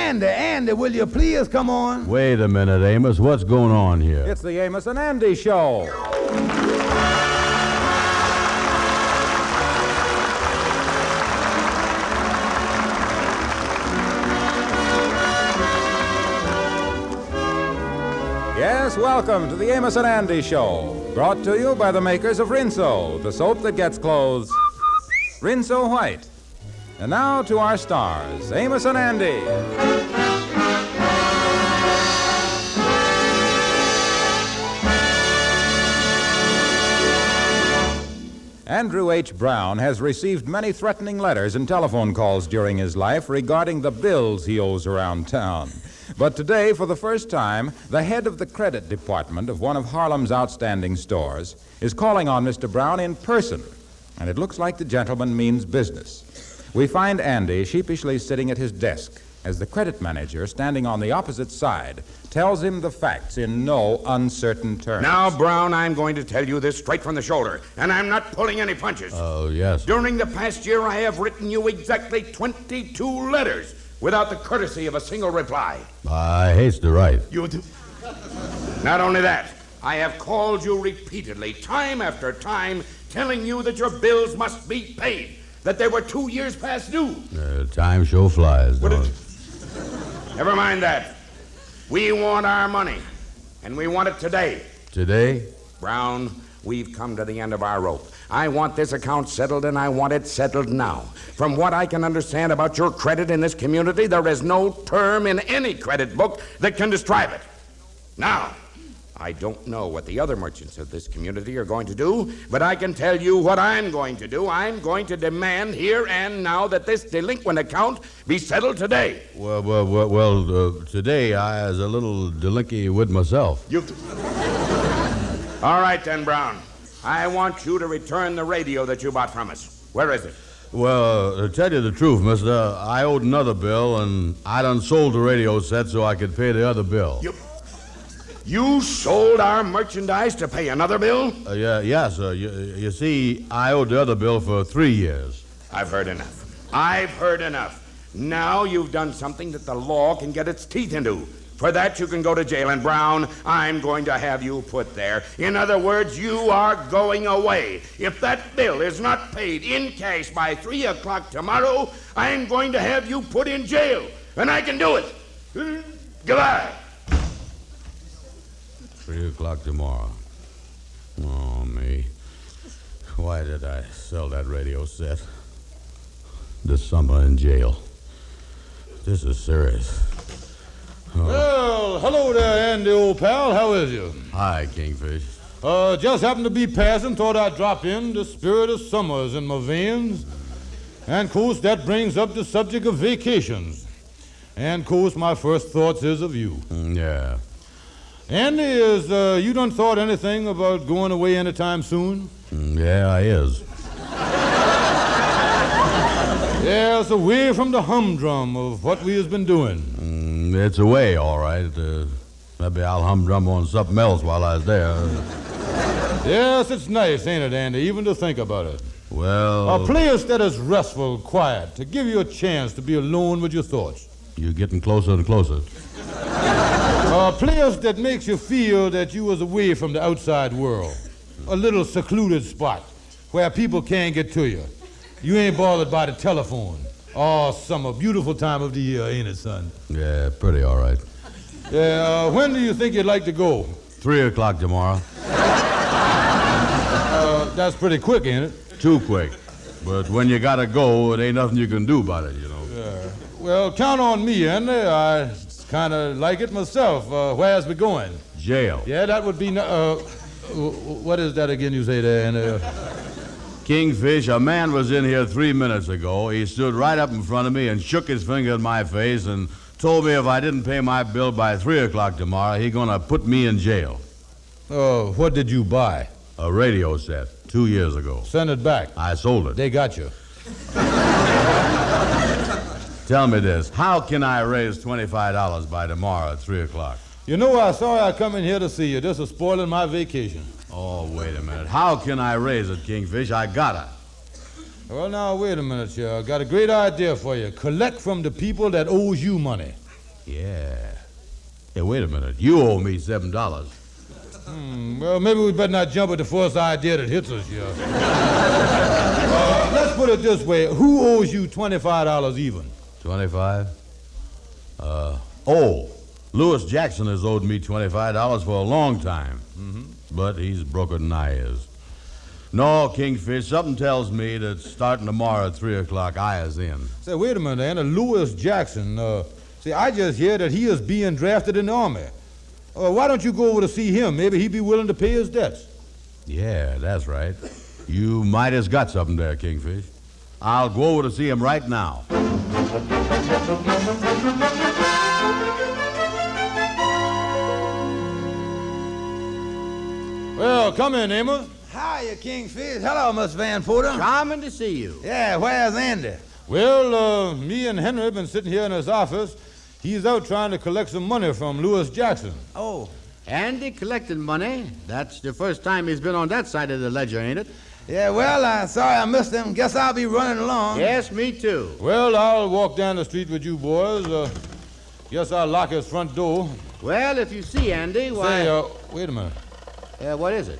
Andy, will you please come on? Wait a minute, Amos. What's going on here? It's the Amos and Andy Show. Yes, welcome to the Amos and Andy Show, brought to you by the makers of Rinso, the soap that gets clothes Rinso White. And now to our stars, Amos and Andy. Andrew H. Brown has received many threatening letters and telephone calls during his life regarding the bills he owes around town. But today, for the first time, the head of the credit department of one of Harlem's outstanding stores is calling on Mr. Brown in person, and it looks like the gentleman means business. We find Andy sheepishly sitting at his desk as the credit manager, standing on the opposite side, tells him the facts in no uncertain terms. Now, Brown, I'm going to tell you this straight from the shoulder, and I'm not pulling any punches. Oh, yes. During the past year, I have written you exactly 22 letters without the courtesy of a single reply. I hate to write. You do? Not only that, I have called you repeatedly, time after time, telling you that your bills must be paid, that they were 2 years past due. Time sure flies, don't it? Never mind that. We want our money, and we want it today. Today? Brown, we've come to the end of our rope. I want this account settled, and I want it settled now. From what I can understand about your credit in this community, there is no term in any credit book that can describe it. Now, I don't know what the other merchants of this community are going to do, but I can tell you what I'm going to do. I'm going to demand here and now that this delinquent account be settled today. Well, today I was a little delinquent with myself. All right, then, Brown. I want you to return the radio that you bought from us. Where is it? Well, to tell you the truth, mister, I owed another bill, and I done sold the radio set so I could pay the other bill. You sold our merchandise to pay another bill? Yes. You see, I owed the other bill for 3 years. I've heard enough. Now you've done something that the law can get its teeth into. For that, you can go to jail. And, Brown, I'm going to have you put there. In other words, you are going away. If that bill is not paid in cash by 3 o'clock tomorrow, I'm going to have you put in jail. And I can do it. Goodbye. 3 o'clock tomorrow. Oh, me. Why did I sell that radio set? This summer in jail. This is serious. Oh. Well, hello there, Andy, old pal. How is you? Hi, Kingfish. Just happened to be passing. Thought I'd drop in. The spirit of summer is in my veins. And, of course, that brings up the subject of vacations. And, of course, my first thoughts is of you. Yeah. Andy, you done thought anything about going away anytime soon? Yeah, I is. Yes, away from the humdrum of what we has been doing. It's away, all right. Maybe I'll humdrum on something else while I was there. Yes, it's nice, ain't it, Andy, even to think about it. Well... A place that is restful, quiet, to give you a chance to be alone with your thoughts. You're getting closer and closer. A place that makes you feel that you was away from the outside world. A little secluded spot where people can't get to you. You ain't bothered by the telephone. Oh, summer, beautiful time of the year, ain't it, son? Yeah, pretty all right. Yeah, when do you think you'd like to go? 3 o'clock tomorrow. That's pretty quick, ain't it? Too quick. But when you gotta go, it ain't nothing you can do about it, you know. Yeah. Well, count on me, Andy. I kind of like it myself. Where's we going? Jail. Yeah, that would be... what is that again you say there, Andy? Kingfish, a man was in here 3 minutes ago. He stood right up in front of me and shook his finger in my face and told me if I didn't pay my bill by 3 o'clock tomorrow, he gonna put me in jail. Oh, what did you buy? A radio set, 2 years ago. Send it back. I sold it. They got you. Tell me this, how can I raise $25 by tomorrow at 3 o'clock? You know, I saw I come in here to see you. This is spoiling my vacation. Oh, wait a minute. How can I raise it, Kingfish? I gotta. Well, now, wait a minute, here. I got a great idea for you. Collect from the people that owes you money. Yeah. Hey, wait a minute. You owe me $7. Well, maybe we better not jump at the first idea that hits us here. Let's put it this way. Who owes you $25 even? 25? Lewis Jackson has owed me $25 for a long time. But he's broker than I is. No, Kingfish, something tells me that starting tomorrow at 3 o'clock, I is in. Say, wait a minute, Anna. Lewis Jackson, I just hear that he is being drafted in the Army. Why don't you go over to see him? Maybe he'd be willing to pay his debts. Yeah, that's right. You might have got something there, Kingfish. I'll go over to see him right now. Well, come in, Amos. Hiya, Kingfish. Hello, Miss Van Porter. Charming to see you. Yeah, where's Andy? Well, me and Henry have been sitting here in his office. He's out trying to collect some money from Lewis Jackson. Oh. Andy collecting money. That's the first time he's been on that side of the ledger, ain't it? Yeah, well, I'm sorry I missed him. Guess I'll be running along. Yes, me too. Well, I'll walk down the street with you boys. Guess I'll lock his front door. Well, if you see Andy, why... Say, wait a minute. What is it?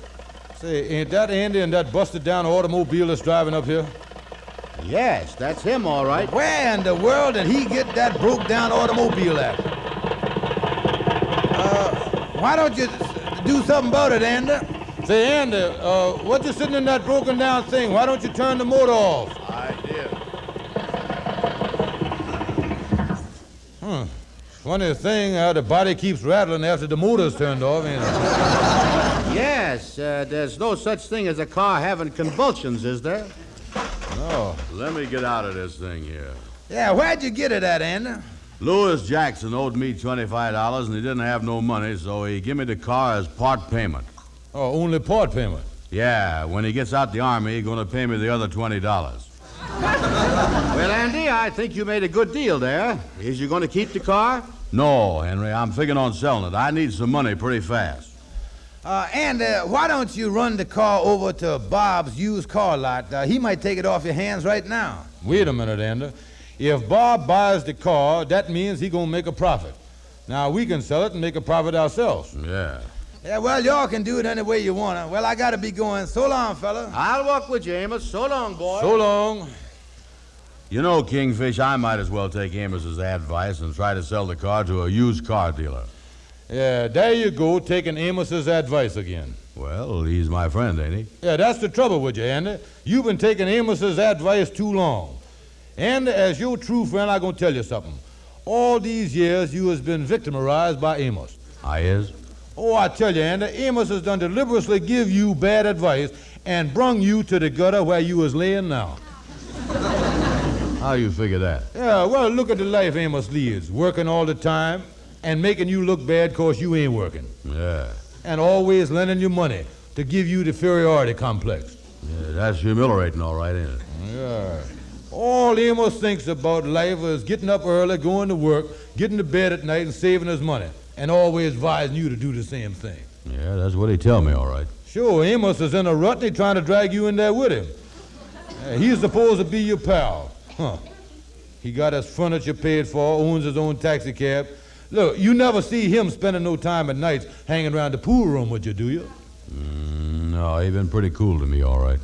Say, ain't that Andy in that busted-down automobile that's driving up here? Yes, that's him, all right. Where in the world did he get that broke-down automobile at? Why don't you do something about it, Andy? Say, Andy, what you sitting in that broken-down thing? Why don't you turn the motor off? I did. Funny thing, how the body keeps rattling after the motor's turned off, ain't it? Yes, there's no such thing as a car having convulsions, is there? No. Let me get out of this thing here. Yeah, where'd you get it at, Andy? Lewis Jackson owed me $25, and he didn't have no money, so he gave me the car as part payment. Oh, only part payment. Yeah, when he gets out the Army, he's going to pay me the other $20. Well, Andy, I think you made a good deal there. Is you going to keep the car? No, Henry, I'm figuring on selling it. I need some money pretty fast. Andy, why don't you run the car over to Bob's used car lot? He might take it off your hands right now. Wait a minute, Andy. If Bob buys the car, that means he's going to make a profit. Now, we can sell it and make a profit ourselves. Yeah. Yeah, well, y'all can do it any way you want to. Well, I got to be going. So long, fella. I'll walk with you, Amos. So long, boy. So long. You know, Kingfish, I might as well take Amos's advice and try to sell the car to a used car dealer. Yeah, there you go, taking Amos's advice again. Well, he's my friend, ain't he? Yeah, that's the trouble with you, Andy. You've been taking Amos's advice too long. Andy, as your true friend, I'm going to tell you something. All these years, you has been victimized by Amos. I is? Oh, I tell you, Andy, Amos has done deliberately give you bad advice and brung you to the gutter where you is laying now. How you figure that? Yeah, well, look at the life Amos leads, working all the time and making you look bad 'cause you ain't working. Yeah. And always lending you money to give you the inferiority complex. Yeah, that's humiliating, all right, ain't it? Yeah. All Amos thinks about life is getting up early, going to work, getting to bed at night, and saving his money, and always advising you to do the same thing. Yeah, that's what he tell me, all right. Sure, Amos is in a rut, and he's trying to drag you in there with him. He's supposed to be your pal. Huh. He got his furniture paid for, owns his own taxi cab. Look, you never see him spending no time at nights hanging around the pool room with you, do you? No, he been pretty cool to me, all right.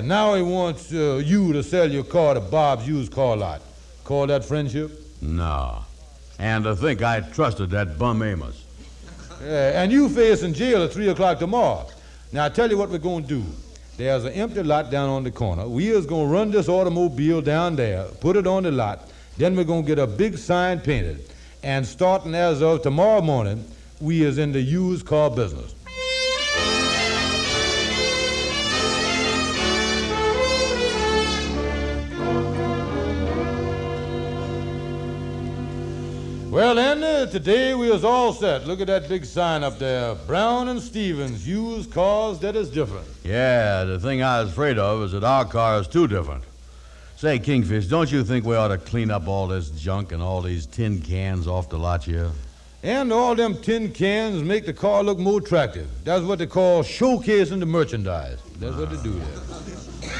Now he wants you to sell your car to Bob's used car lot. Call that friendship? No. And to think I trusted that bum Amos. And you facing jail at 3 o'clock tomorrow. Now, I tell you what we're going to do. There's an empty lot down on the corner. We is going to run this automobile down there, put it on the lot. Then we're going to get a big sign painted. And starting as of tomorrow morning, we is in the used car business. Well, Andy, today we is all set. Look at that big sign up there. Brown and Stevens, used cars that is different. Yeah, the thing I was afraid of is that our car is too different. Say, Kingfish, don't you think we ought to clean up all this junk and all these tin cans off the lot here? And all them tin cans make the car look more attractive. That's what they call showcasing the merchandise. That's what they do there.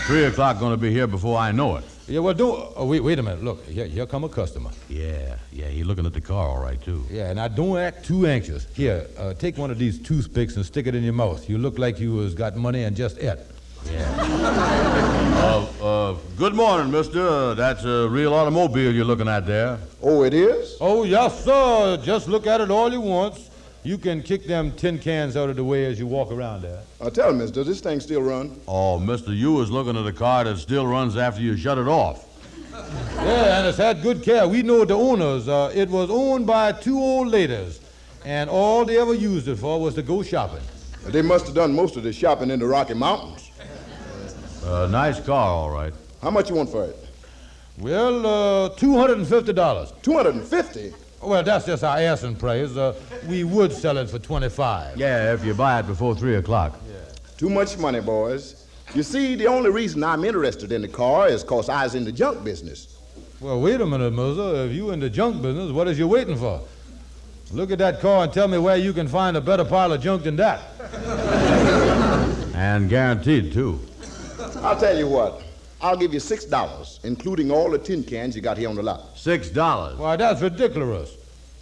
3 o'clock gonna be here before I know it. Yeah, well, don't... wait a minute. Look, here come a customer. Yeah, he's looking at the car all right, too. Yeah, now don't act too anxious. Here, take one of these toothpicks and stick it in your mouth. You look like you was got money and just ate. Good morning, mister. That's a real automobile you're looking at there. Oh, it is? Oh, yes, sir. Just look at it all you want. You can kick them tin cans out of the way as you walk around there. Tell me, mister, does this thing still run? Oh, mister, you was looking at a car that still runs after you shut it off. Yeah, and it's had good care. We know the owners. It was owned by two old ladies, and all they ever used it for was to go shopping. They must have done most of the shopping in the Rocky Mountains. Nice car, all right. How much you want for it? Well, $250. $250? Well, that's just our asking price. We would sell it for $25. Yeah, if you buy it before 3 o'clock. Too much money, boys. You see, the only reason I'm interested in the car is because I was in the junk business. Well, wait a minute, Muzzer. If you in the junk business, what is you waiting for? Look at that car and tell me where you can find a better pile of junk than that. And guaranteed, too. I'll tell you what. I'll give you $6, including all the tin cans you got here on the lot. $6. Why, that's ridiculous.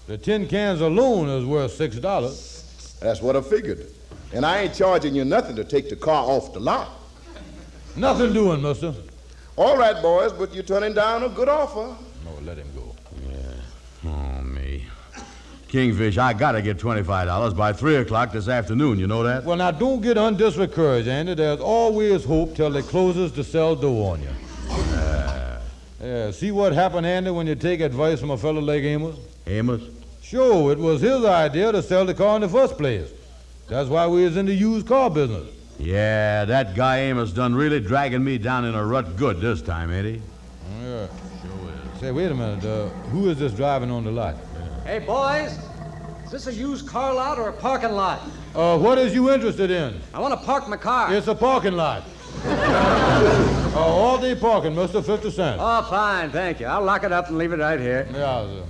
The tin cans alone is worth $6. That's what I figured. And I ain't charging you nothing to take the car off the lot. Nothing doing, mister. All right, boys, but you're turning down a good offer. No, let him go. Oh, me. Kingfish, I gotta get $25 by 3 o'clock this afternoon, you know that? Well, now, don't get undiscouraged, Andy. There's always hope till they closes the cell door on you. Yeah, see what happened, Andy, when you take advice from a fellow like Amos? Amos? Sure, it was his idea to sell the car in the first place. That's why we was in the used car business. Yeah, that guy Amos done really dragging me down in a rut good this time, ain't he? Yeah, sure is. Say, wait a minute. Who is this driving on the lot? Hey, boys, is this a used car lot or a parking lot? What is you interested in? I want to park my car. It's a parking lot. All day parking, mister, 50 cents. Oh, fine, thank you. I'll lock it up and leave it right here. Yeah, sir.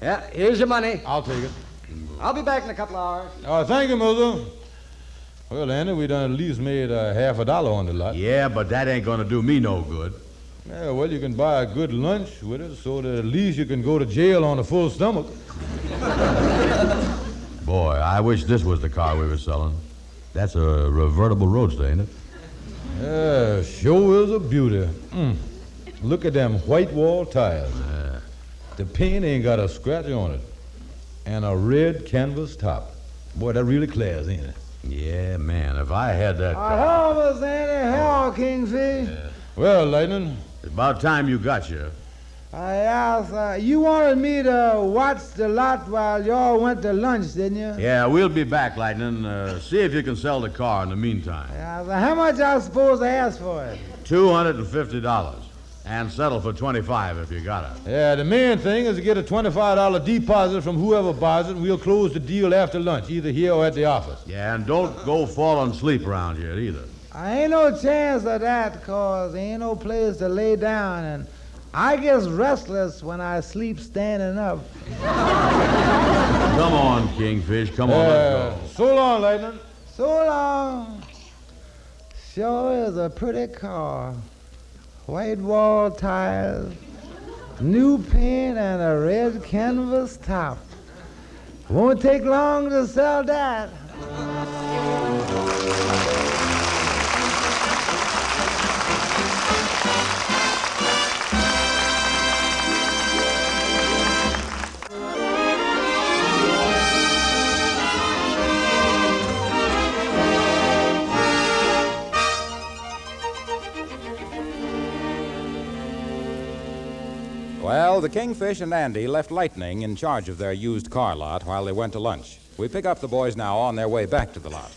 Yeah, here's your money. I'll take it. I'll be back in a couple hours. Thank you, mister. Well, Andy, we done at least made half a dollar on the lot. Yeah, but that ain't gonna do me no good. Yeah, well, you can buy a good lunch with it so that at least you can go to jail on a full stomach. Boy, I wish this was the car we were selling. That's a revertible roadster, ain't it? Yeah, sure is a beauty. Look at them white wall tires. The paint ain't got a scratch on it. And a red canvas top. Boy, that really class, ain't it? Yeah, man, if I had that car... Hello, Miss Andy. Hello, Kingfish. Well, Lightning, It's about time you got here. Yes, you wanted me to watch the lot while y'all went to lunch, didn't you? Yeah, we'll be back, Lightning. See if you can sell the car in the meantime. Yeah, so how much I supposed to ask for it? $250. And settle for $25 if you got it. yeah, the main thing is to get a $25 deposit from whoever buys it, and we'll close the deal after lunch, either here or at the office. Yeah, and don't go falling asleep around here either. I ain't no chance of that, 'cause there ain't no place to lay down, and I get restless when I sleep standing up. Come on, Kingfish. Come on, let's go. So long, Lightning. So long. Sure is a pretty car. White wall tires, new paint, and a red canvas top. Won't take long to sell that. Well, the Kingfish and Andy left Lightning in charge of their used car lot while they went to lunch. We pick up the boys now on their way back to the lot.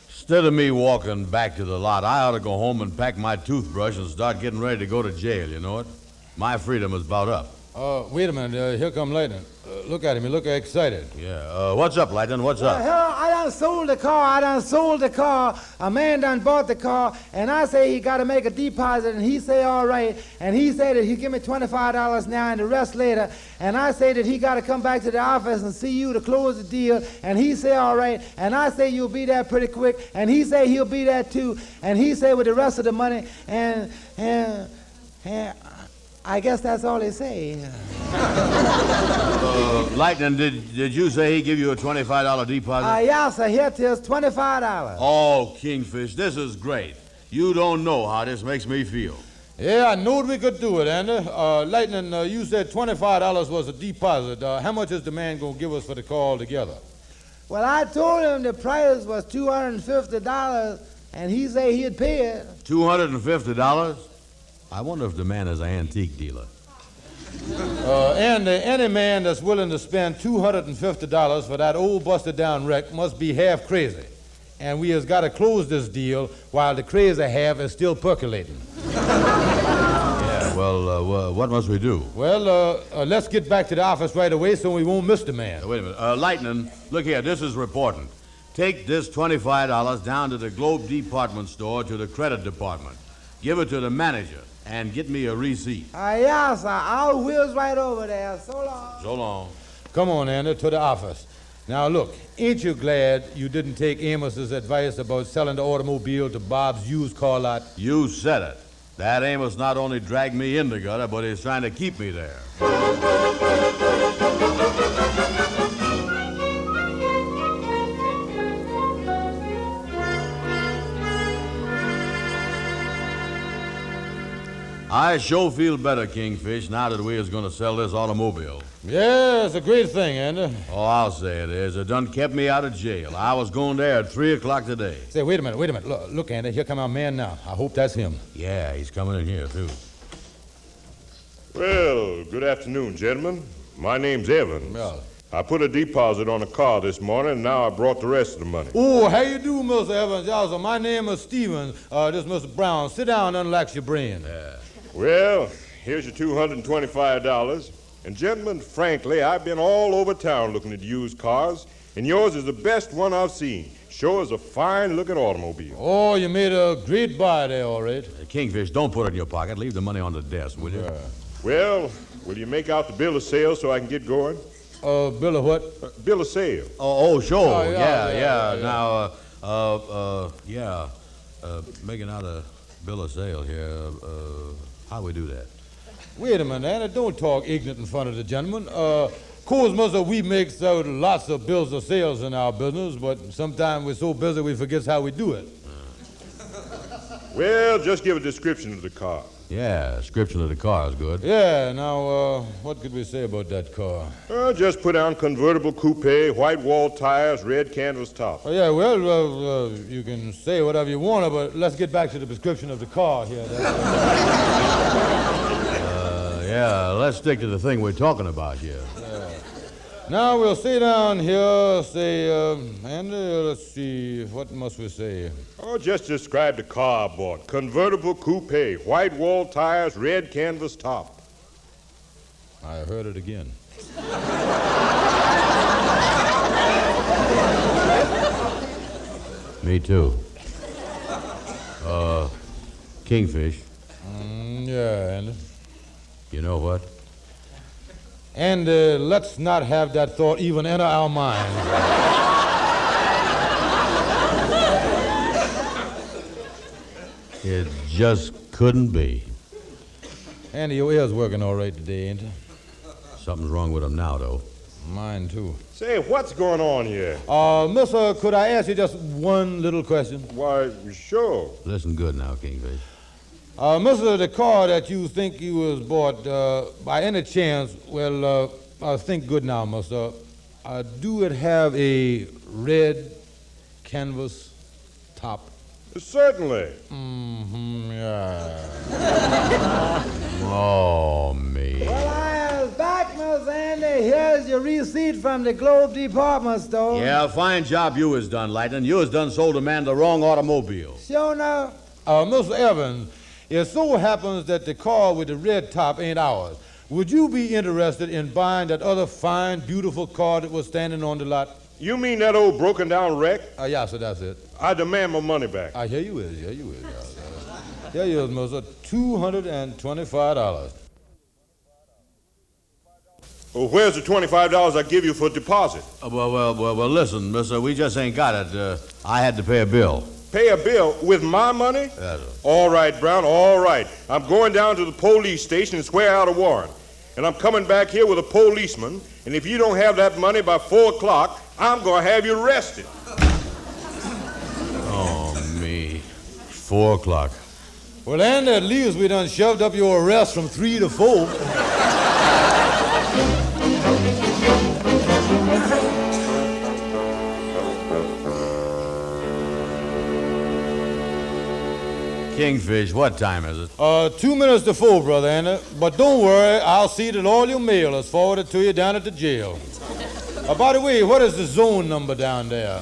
Instead of me walking back to the lot, I ought to go home and pack my toothbrush and start getting ready to go to jail, you know it? My freedom is about up. Wait a minute. Here come Lightning. Look at him. He look excited. Yeah, what's up, Lightning? What's up? I done sold the car. A man done bought the car, and I say he got to make a deposit, and he say all right, and he said that he give me $25 now and the rest later, and I say that he got to come back to the office and see you to close the deal, and he say all right, and I say you'll be there pretty quick, and he say he'll be there too, and he say with the rest of the money, and I guess that's all they say. Lightning, did you say he give you a $25 deposit? Yeah, sir, here it is, $25. Oh, Kingfish, this is great. You don't know how this makes me feel. Yeah, I knowed we could do it, Andy. Lightning, you said $25 was a deposit. How much is the man going to give us for the call together? Well, I told him the price was $250, and he say he'd pay it. $250? I wonder if the man is an antique dealer. And any man that's willing to spend $250 for that old busted-down wreck must be half crazy. And we has got to close this deal while the crazy half is still percolating. Yeah, well, what must we do? Well, let's get back to the office right away so we won't miss the man. Wait a minute. Lightning, look here, this is important. Take this $25 down to the Globe Department Store to the credit department. Give it to the manager and get me a receipt. Yeah, sir. I'll whiz right over there. So long. So long. Come on, Andy, to the office. Now, look, ain't you glad you didn't take Amos's advice about selling the automobile to Bob's used car lot? You said it. That Amos not only dragged me in the gutter, but he's trying to keep me there. I sure feel better, Kingfish, now that we is going to sell this automobile. Yeah, it's a great thing, Andy. Oh, I'll say it is. It done kept me out of jail. I was going there at 3 o'clock today. Say, wait a minute. Look, Andy, here come our man now. I hope that's him. Yeah, he's coming in here, too. Well, good afternoon, gentlemen. My name's Evans. Well. I put a deposit on a car this morning, and now I brought the rest of the money. Oh, how you do, Mr. Evans? Also, my name is Stevens. This is Mr. Brown. Sit down and relax your brain. Well, here's your $225. And gentlemen, frankly, I've been all over town looking at used cars, and yours is the best one I've seen. Sure is a fine-looking automobile. Oh, you made a great buy there, all right. Kingfish, don't put it in your pocket. Leave the money on the desk, will you? Well, will you make out the bill of sale so I can get going? Bill of what? Bill of sale. Oh, sure. Oh, yeah. Now, making out a bill of sale here. How we do that? Wait a minute, Anna. Don't talk ignorant in front of the gentleman. Course, Mother, we make lots of bills of sales in our business, but sometimes we're so busy we forget how we do it. Well, just give a description of the car. Yeah, description of the car is good. Yeah, now, what could we say about that car? Just put down convertible coupe, white wall tires, red canvas top. Oh, yeah, well, you can say whatever you want, but let's get back to the description of the car here. Yeah, let's stick to the thing we're talking about here. Now we'll sit down here, say, Andy, let's see, what must we say? Oh, just describe the car I bought. Convertible coupe, white wall tires, red canvas top. I heard it again. Me too. Kingfish. Yeah, Andy. You know what? And let's not have that thought even enter our minds. It just couldn't be. Andy, your ear's working all right today, ain't it? Something's wrong with him now, though. Mine, too. Say, what's going on here? Mister, could I ask you just one little question? Why, sure. Listen good now, Kingfish. Mister, the car that you think you was bought, by any chance, well, think good now, mister. Do it have a red canvas top? Certainly. Mm-hmm, yeah. Oh, me. Well, I am back, Miss Andy. Here's your receipt from the Globe Department Store. Yeah, fine job you has done, Lightning. You has done sold a man the wrong automobile. Sure enough. Mr. Evans, it so happens that the car with the red top ain't ours. Would you be interested in buying that other fine, beautiful car that was standing on the lot? You mean that old broken down wreck? Yeah, sir, that's it. I demand my money back. Here you is. Here you is. Here you is, mister. $225. Well, where's the $25 I give you for deposit? Well, listen, mister, we just ain't got it. I had to pay a bill. Pay a bill with my money? Yes, sir. All right, Brown, all right. I'm going down to the police station and swear out a warrant. And I'm coming back here with a policeman, and if you don't have that money by 4 o'clock, I'm going to have you arrested. Oh, me. 4 o'clock. Well, Andy, at least we done shoved up your arrest from 3 to 4. Kingfish, what time is it? 2 minutes to 4, Brother Andy. But don't worry, I'll see that all your mail is forwarded to you down at the jail. By the way, what is the zone number down there?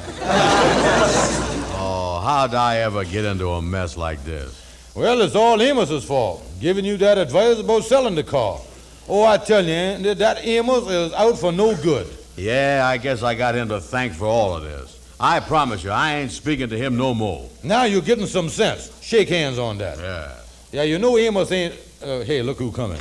Oh, how'd I ever get into a mess like this? Well, it's all Amos's fault, giving you that advice about selling the car. Oh, I tell you, Andy, that Amos is out for no good. Yeah, I guess I got him to thank for all of this. I promise you, I ain't speaking to him no more. Now you're getting some sense. Shake hands on that. Yeah. Yeah, you know Amos ain't... hey, look who's coming.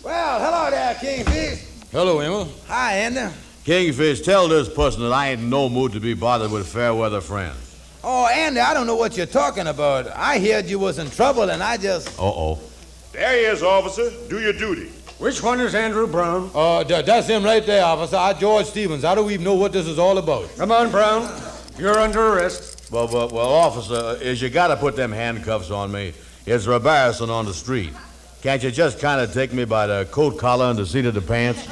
Well, hello there, Kingfish. Hello, Amos. Hi, Andy. Kingfish, tell this person that I ain't in no mood to be bothered with fair weather friends. Oh, Andy, I don't know what you're talking about. I heard you was in trouble, and I just... Uh-oh. There he is, officer. Do your duty. Which one is Andrew Brown? That's him right there, officer. George Stevens. I don't even know what this is all about. Come on, Brown. You're under arrest. Well, officer, is you gotta put them handcuffs on me. It's embarrassing on the street. Can't you just kind of take me by the coat collar and the seat of the pants?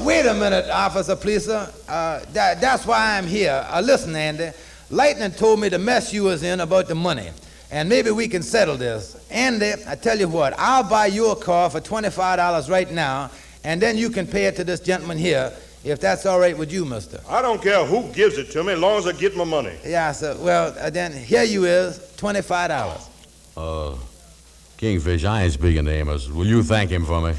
Wait a minute, Officer Pleaser. That's why I'm here. Listen, Andy. Lightning told me the mess you was in about the money. And maybe we can settle this. Andy, I tell you what, I'll buy you a car for $25 right now, and then you can pay it to this gentleman here, if that's all right with you, mister. I don't care who gives it to me as long as I get my money. Yeah, sir. Well, then here you is, $25. Kingfish, I ain't speaking to Amos. Will you thank him for me?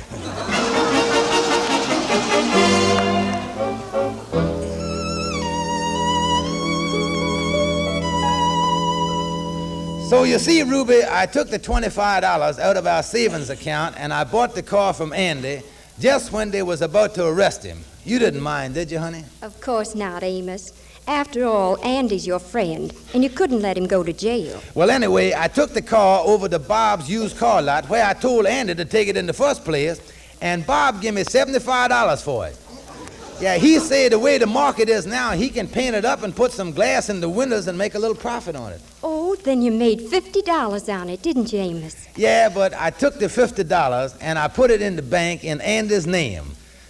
So you see, Ruby, I took the $25 out of our savings account and I bought the car from Andy just when they was about to arrest him. You didn't mind, did you, honey? Of course not, Amos. After all, Andy's your friend, and you couldn't let him go to jail. Well, anyway, I took the car over to Bob's used car lot where I told Andy to take it in the first place, and Bob gave me $75 for it. Yeah, he said the way the market is now, he can paint it up and put some glass in the windows and make a little profit on it. Oh, then you made $50 on it, didn't you, Amos? Yeah, but I took the $50 and I put it in the bank in Andy's name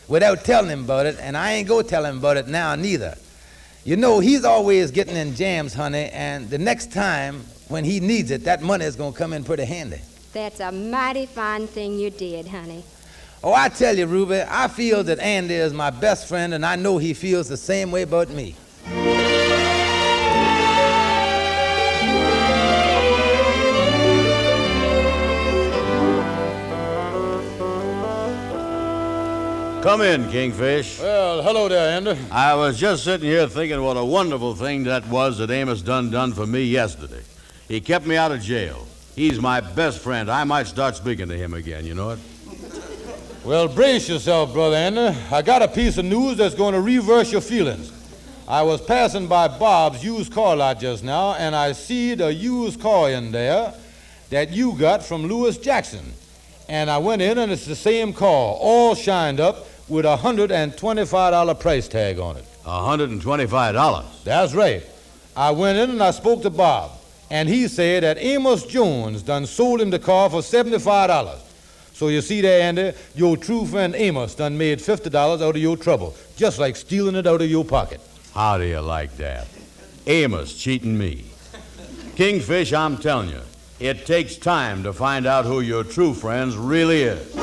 without telling him about it, and I ain't gonna tell him about it now neither. You know, he's always getting in jams, honey, and the next time when he needs it, that money is gonna come in pretty handy. That's a mighty fine thing you did, honey. Oh, I tell you, Ruby, I feel that Andy is my best friend, and I know he feels the same way about me. Come in, Kingfish. Well, hello there, Andy. I was just sitting here thinking what a wonderful thing that was that Amos done for me yesterday. He kept me out of jail. He's my best friend. I might start speaking to him again, you know it? Well, brace yourself, Brother Andy. I got a piece of news that's going to reverse your feelings. I was passing by Bob's used car lot just now, and I see a used car in there that you got from Lewis Jackson. And I went in, and it's the same car, all shined up with a $125 price tag on it. $125? That's right. I went in and I spoke to Bob, and he said that Amos Jones done sold him the car for $75. So you see there, Andy, your true friend Amos done made $50 out of your trouble, just like stealing it out of your pocket. How do you like that? Amos cheating me. Kingfish, I'm telling you, it takes time to find out who your true friends really is.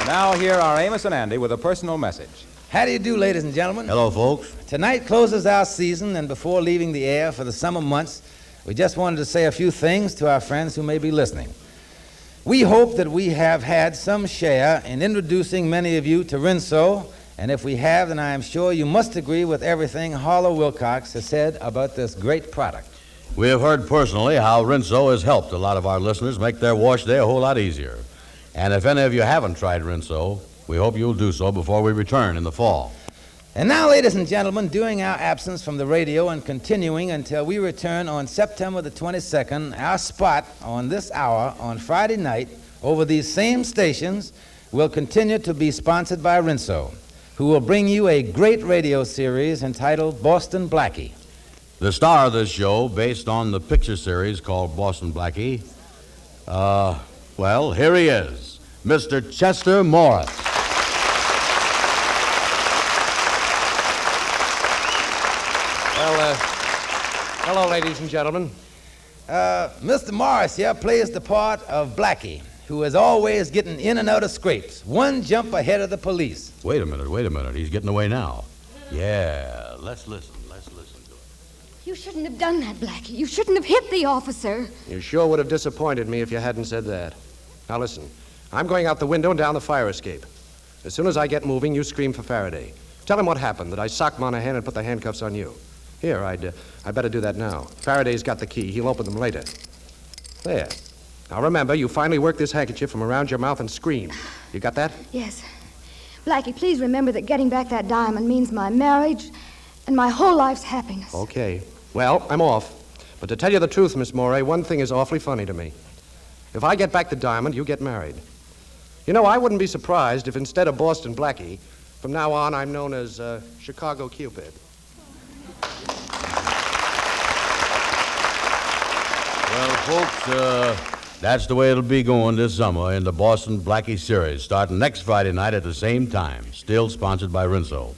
Now here are Amos and Andy with a personal message. How do you do, ladies and gentlemen? Hello, folks. Tonight closes our season, and before leaving the air for the summer months, we just wanted to say a few things to our friends who may be listening. We hope that we have had some share in introducing many of you to Rinso, and if we have, then I am sure you must agree with everything Harlow Wilcox has said about this great product. We have heard personally how Rinso has helped a lot of our listeners make their wash day a whole lot easier. And if any of you haven't tried Rinso, we hope you'll do so before we return in the fall. And now, ladies and gentlemen, during our absence from the radio and continuing until we return on September the 22nd, our spot on this hour on Friday night over these same stations will continue to be sponsored by Rinso, who will bring you a great radio series entitled Boston Blackie. The star of this show, based on the picture series called Boston Blackie, well, here he is, Mr. Chester Morris. Well, hello, ladies and gentlemen. Mr. Morris here plays the part of Blackie, who is always getting in and out of scrapes, one jump ahead of the police. Wait a minute. He's getting away now. Yeah, let's listen to it. You shouldn't have done that, Blackie. You shouldn't have hit the officer. You sure would have disappointed me if you hadn't said that. Now listen, I'm going out the window and down the fire escape. As soon as I get moving, you scream for Faraday. Tell him what happened, that I socked Monahan and put the handcuffs on you. Here, I better do that now. Faraday's got the key. He'll open them later. There. Now remember, you finally work this handkerchief from around your mouth and scream. You got that? Yes. Blackie, please remember that getting back that diamond means my marriage and my whole life's happiness. Okay. Well, I'm off. But to tell you the truth, Miss Morey, one thing is awfully funny to me. If I get back the diamond, you get married. You know, I wouldn't be surprised if instead of Boston Blackie, from now on I'm known as Chicago Cupid. Well, folks, that's the way it'll be going this summer in the Boston Blackie series, starting next Friday night at the same time, still sponsored by Rinso.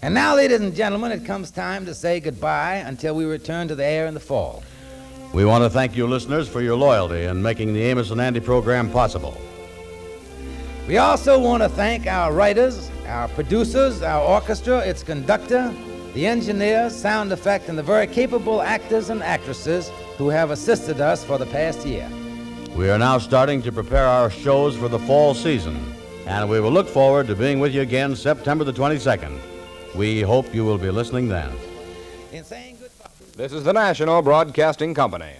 And now, ladies and gentlemen, it comes time to say goodbye until we return to the air in the fall. We want to thank you listeners for your loyalty in making the Amos and Andy program possible. We also want to thank our writers, our producers, our orchestra, its conductor, the engineer, sound effect, and the very capable actors and actresses who have assisted us for the past year. We are now starting to prepare our shows for the fall season, and we will look forward to being with you again September the 22nd. We hope you will be listening then. In saying goodbye. This is the National Broadcasting Company.